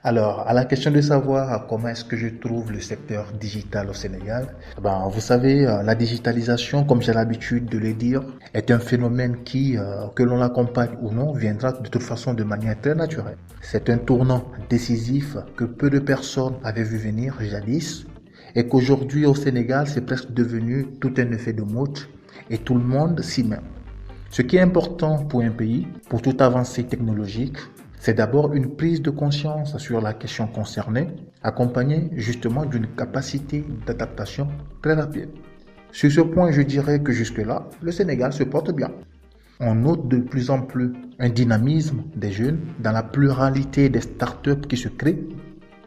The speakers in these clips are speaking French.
Alors, à la question de savoir comment est-ce que je trouve le secteur digital au Sénégal, vous savez, la digitalisation, comme j'ai l'habitude de le dire, est un phénomène qui, que l'on l'accompagne ou non, viendra de toute façon de manière très naturelle. C'est un tournant décisif que peu de personnes avaient vu venir jadis et qu'aujourd'hui au Sénégal, c'est presque devenu tout un effet de mode et tout le monde s'y met. Ce qui est important pour un pays, pour toute avancée technologique, c'est d'abord une prise de conscience sur la question concernée, accompagnée justement d'une capacité d'adaptation très rapide. Sur ce point, je dirais que jusque-là, le Sénégal se porte bien. On note de plus en plus un dynamisme des jeunes dans la pluralité des startups qui se créent,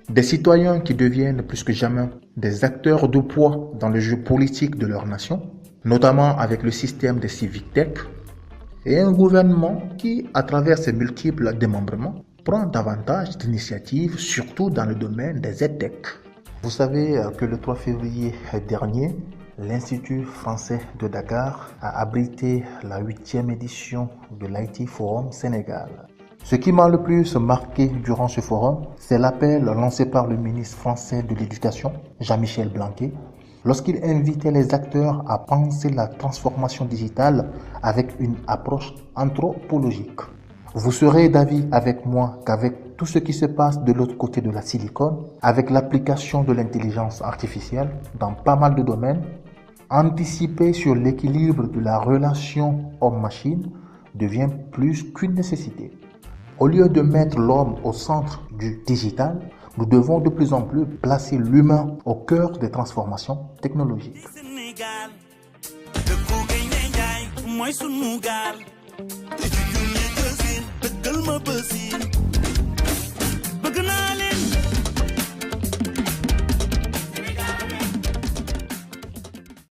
des citoyens qui deviennent plus que jamais des acteurs de poids dans le jeu politique de leur nation, notamment avec le système des civic tech, et un gouvernement qui, à travers ses multiples démembrements, prend davantage d'initiatives, surtout dans le domaine des EdTech. Vous savez que le 3 février dernier, l'Institut français de Dakar a abrité la 8e édition de l'IT Forum Sénégal. Ce qui m'a le plus marqué durant ce forum, c'est l'appel lancé par le ministre français de l'Éducation, Jean-Michel Blanquer, lorsqu'il invitait les acteurs à penser la transformation digitale avec une approche anthropologique. Vous serez d'avis avec moi qu'avec tout ce qui se passe de l'autre côté de la Silicon, avec l'application de l'intelligence artificielle dans pas mal de domaines, anticiper sur l'équilibre de la relation homme-machine devient plus qu'une nécessité. Au lieu de mettre l'homme au centre du digital, nous devons de plus en plus placer l'humain au cœur des transformations technologiques.